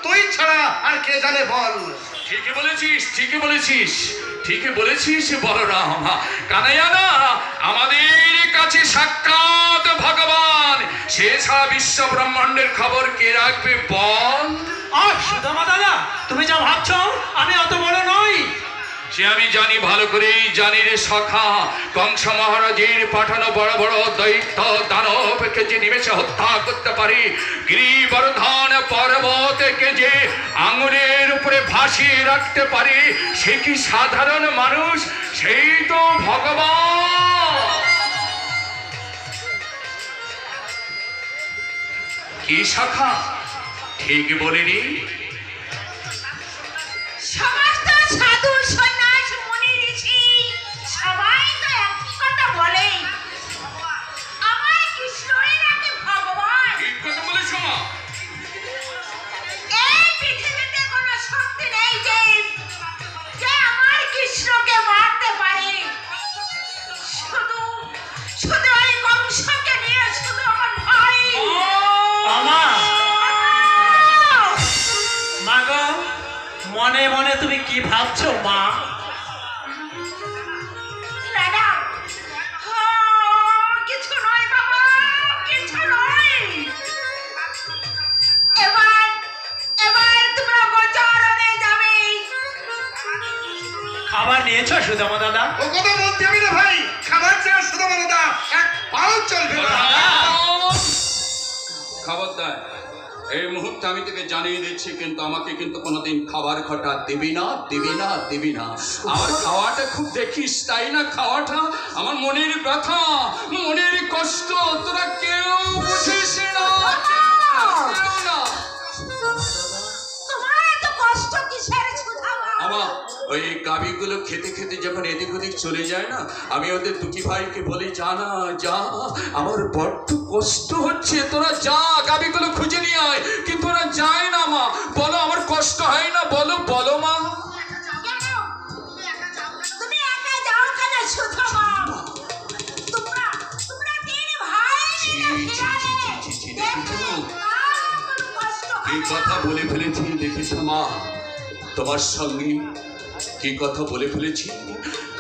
তুই ছাড়া আর কে জানে বল। ঠিকই বলেছিস, ঠিকই বলেছিস, ঠিকই বলেছিস বলরাম। কানাইয়া না আমাদের কাছে সাক্ষাৎ ভগবান, সে ছাড়া বিশ্ব ব্রহ্মাণ্ডের খবর কে রাখবে বল? সুদামা দাদা, তুমি যা ভাবছো আমি অত বড় নই। সে আমি জানি, ভালো করেই জানি রে সখা। কংস মহারাজের পাঠানো বড় বড় দৈত্য দানবকে যে নিমেষে হত্যা করতে পারে, গিরিবর্ধন পর্বতকে যে আঙুলের উপরে ভাসিয়ে রাখতে পারে, সে কি সাধারণ মানুষ? সেই তো ভগবান। কি শাখা ঠিক বলিনি? সমস্ত সাধু সন্ন্যাস মুনি ঋষি সবাই তো একই কথা বলে, আমার কৃষ্ণই নাকি ভগবান। ঠিক কথা বলেছো মা। এই পৃথিবীতে কোনো শক্তি নেই যে আমার কৃষ্ণকে মারতে পারে। শুধু শুধু ওই কংসকে নিয়ে শুধু আমার ভাই। মা গো, মনে মনে তুমি কি ভাবছো মা? দাদা, কিছু নয় বাবা, কিছু নয়। এবার এবার তোমরা গোচারণে যাবে। খাবার নিয়েছো সুদামা দাদা? ও কথা বলতে আমি না ভাই, খাবার ছাড়া সুদামা দাদা এক পাও চলবে না। খবরদার, এই মুহূর্তে আমি তোকে জানিয়ে দিচ্ছি, কিন্তু আমাকে কিন্তু কোনোদিন খাবার খটা দিবি না, দিবি না, দিবি না। আমার খাওয়াটা খুব দেখিস, তাই না? খাওয়াটা আমার মনের ব্যথা, মনের কষ্ট তোরা কেউ বুঝিস না, কেউ না। তোমার এত কষ্ট কিসের সুধামা? আমার ওই গাভীগুলো খেতে খেতে যখন এদিক ওদিক চলে যায় না, আমি ওদের দুটি ভাইকে বলি, যা না যা, আমার বড্ড কষ্ট হচ্ছে, তোরা যা গাভীগুলো খুঁজে নিয়ে আয়। কিন্তু ওরা যায় না মা। বলো আমার কষ্ট হয় না? বলো বলো মা। কেন? তুমি একা যাও কেন সুধামা? তোমরা তোমরা তিন ভাই মিলে ফিরালে দেখবে কোনো কষ্ট কি হবে কথা না। বলে ফেলেছি দেখেছ মা? তোমার সঙ্গে কি কথা বলে ফেলেছি?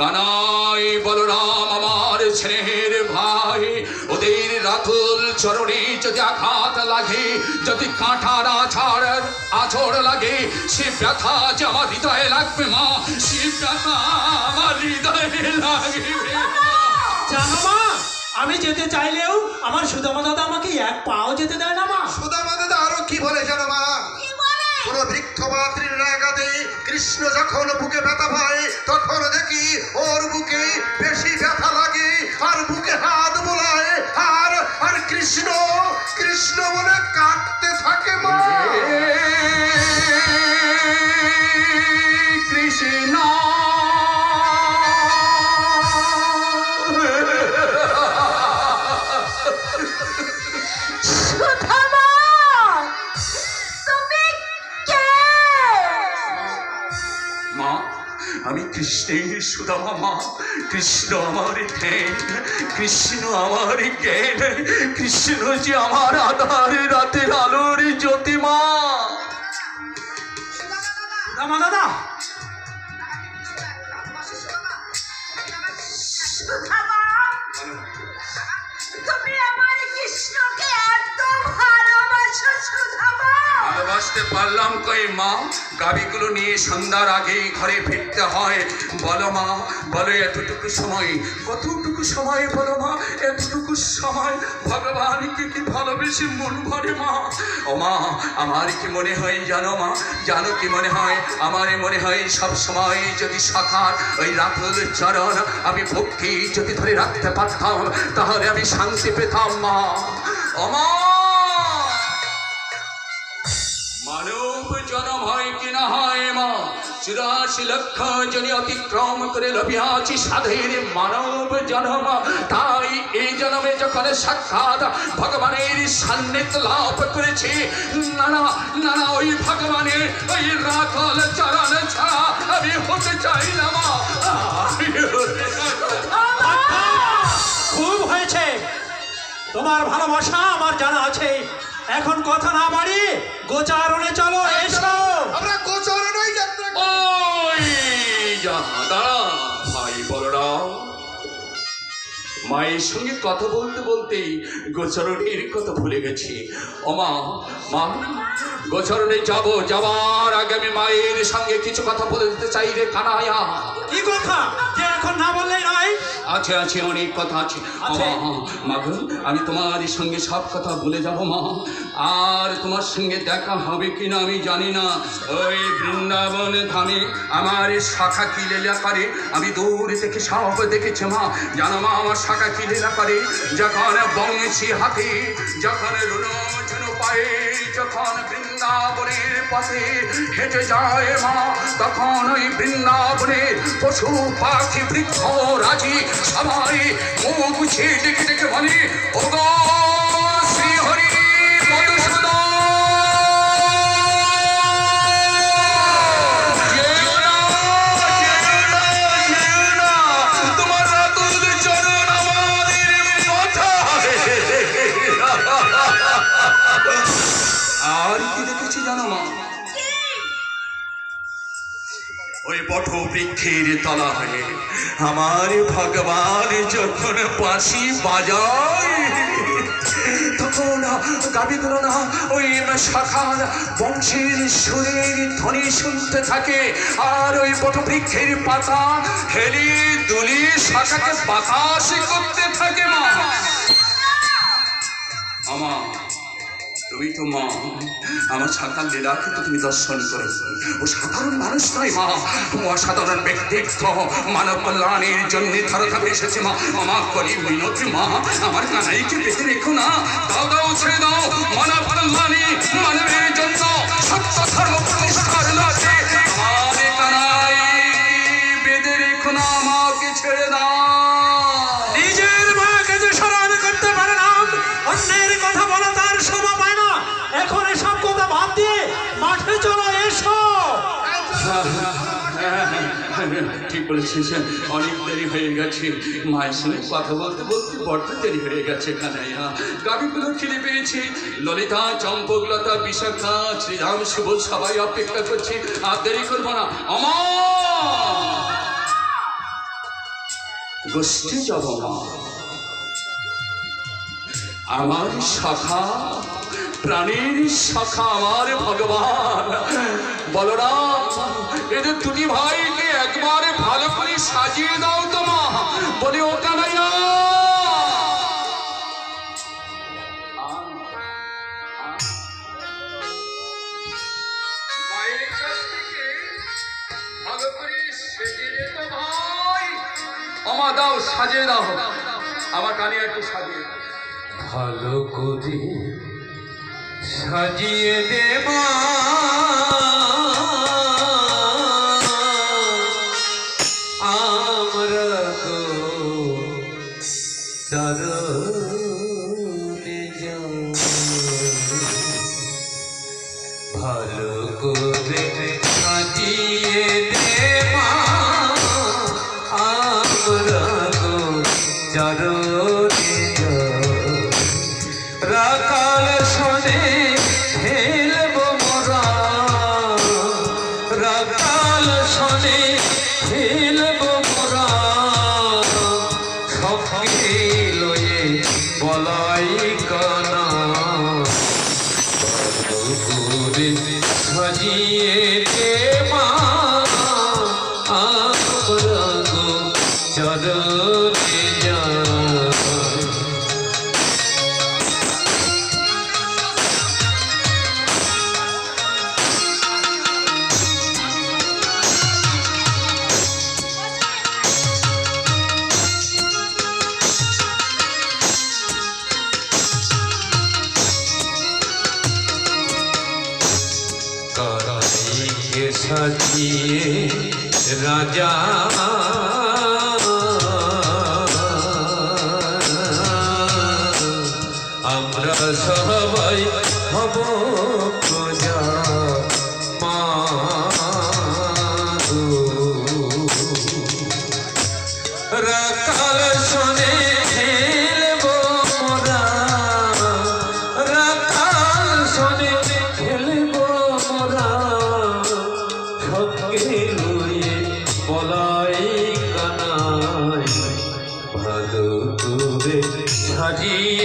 কানাই বলরাম আমার স্নেহের ভাই, ওদের রাতুল চরণে যদি আঘাত লাগে, যদি কাঁটার আছড় লাগে, সে ব্যথা যে আমার হৃদয়ে লাগবে মা, সে ব্যথা আমার হৃদয়ে লাগবে। জানো মা, আমি যেতে চাইলেও আমার সুদামা দাদা আমাকে এক পাও যেতে দেয় না মা। সুদামা দাদা আরো কি বলে জানো মা? কি বলে? কোন বৃক্ষ বা তৃণাগাতে কৃষ্ণ যখন বুকে ব্যথা পায়, তখন দেখি ওর বুকে বেশি ব্যথা লাগে, আর বুকে হাত বোলায়, আর আর কৃষ্ণ কৃষ্ণ বলে কাঁদতে থাকে মা। কৃষ্ণ সুধামা, তুমি কে? মা, আমি কৃষ্ণের সুদামা মা। কৃষ্ণ আমার জ্ঞান, কৃষ্ণ আমার জ্ঞান, কৃষ্ণ যে আমার আধার রাতের আলোর জ্যোতি মা। সুদামা দাদা, সুধামা, তুমি আমার কৃষ্ণকে এত ভালোবাসো সুধামা? ভালোবাসতে পারলাম কই মা? গাড়িগুলো নিয়ে সন্ধ্যার আগেই ঘরে ফিরতে হয়। বলো মা, বলো এতটুকু সময়, কতটুকু সময় বলো মা? এতটুকু সময় ভগবানকে কি ভালোবেসে মন ভরে মা? ও মা, আমার কি মনে হয় জানো মা? জানো কি মনে হয়? আমার মনে হয় সব সময় যদি সখার ওই রাতুল চরণ আমি ভক্তি যদি ধরে রাখতে পারতাম, তাহলে আমি শান্তি পেতাম মা। ও মা, মানব জনম হয় কি না হয় মা, 84 লক্ষ জনি অতিক্রম করে লভিয়াছি সাধের মানব জনম। তাই এই জন্মে যখন সাক্ষাৎ ভগবানের সান্নিধ্য লাভ করেছি, না না না না, ওই ভগবানের ওই রাতুল চরণ ছাড়া আমি হতে চাই না মা। খুব হয়েছে, তোমার ভালোবাসা আমার জানা আছে। এখন কথা না বাড়ি গোচারণে চলো। এসো। মায়ের সঙ্গে কথা বলতে বলতেই গোচরণের কথা ভুলে গেছি। ও মা, মা, গোচরণে যাবার আগে আমি মায়ের সঙ্গে কিছু কথা বলতে চাই রে কানাইয়া। কি কথা যে এখন না বললেই নয়? আছে অনেক কথা আছে। আছে? মা গো, আমি তোমার সঙ্গে সব কথা ভুলে যাব মা। আর তোমার সঙ্গে দেখা হবে কিনা আমি জানি না। ওই বৃন্দাবন ধামে আমার শাখা কি লীলা করে আমি দূর থেকে সব দেখেছি মা। জানো মা, আমার শাখা কি লীলা করে যখন বংশী হাতে, যখন রুণ পায়ে, যখন বৃন্দাবনের পথে হেঁটে যায় মা, তখন ওই বৃন্দাবনের পশু পাখি বৃক্ষ রাজি সবাই মুখ গুছিয়ে ডেকে ডেকে বলে, ও গো শ্রীহরি মধুসূদন, যেও না, তোমার রাতুল চরণ আমাদের মাথায়। আর কি দেখেছি জানো মা? ওই বট বৃক্ষের তলায় আমার ভগবান যখন বাঁশি বাজায় তখন গাবিগুলো না ওই শাখার বংশের সুরের ধ্বনি শুনতে থাকে। আর ওই বট বৃক্ষের পাতা হেলি দুলি শাখাকে বাতাস করতে থাকে মা। আমা, তুমি তো মা, আমার শাখার লীলাকে তো তুমি দর্শন করে। ও সাধারণ মানুষ নয় মা, ও অসাধারণ ব্যক্তিত্ব, মানব কল্যাণের জন্য ধরতে এসেছে মা। আমার করি মিনতি মা, আমার কানাইকে বেঁধে রেখো না, দাও দাও ছেড়ে দাও। মানব কল্যাণে মানবের জন্য সত্য ধর্ম প্রতিষ্ঠার লক্ষ্যে আমার কানাই বেঁধে রেখো না, আমাকে ছেড়ে দাও। নিজের মাকে যে স্মরণ করতে পারে না, অন্যের কথা বলা তার শোভা পায় না। এখন এসব কথা বাদ দিয়ে মাঠে চলো, এসো। ঠিক বলেছিস, অনেক দেরি হয়ে গেছে। মায়ের সঙ্গে কথা বলতে বলতে বড্ড দেরি হয়ে গেছে কানাইয়া। গাভীগুলো খিদে পেয়েছে। ললিতা, চম্পকলতা, বিশাখা, শ্রীরাম, সুবোধ সবাই অপেক্ষা করছে। আর দেরি করবো না, আমার গোষ্ঠী যাব মা। আমার শাখা, প্রাণীর শাখা, আমার ভগবান বলরাম, এদের দুটি ভাইকে একবারে ভালো করে সাজিয়ে দাও তো মা। বলে, ও কানাইয়া, মায়ের কাছ থেকে ভালো করে সেজে দে তো ভাই। আমা দাও, সাজিয়ে দাও, আমার কানিয়া একটু সাজিয়ে দাও। ভালো করে সাজিয়ে দে মা, আমরা তো চরণে যাই। ভালো করে সাজিয়ে দে মা, আমরা তো চরণে যাই। রাকাল শোনে খেলব মোরা, রাকাল শোনে খেলব মোরা, সবকে লয়ে বলাই কানা। করে সাজিয়ে দে মা, আমরা গো চরণে যাই। করাইকে সাজিয়ে রাজা, আমরা সবাই হব প্রজা মা গো। রাকাল শোনে খেলব মোরা, রাকাল শোনে খেলব মোরা, সবকে লয়ে বলাই কানাই। ভালো করে সাজিয়ে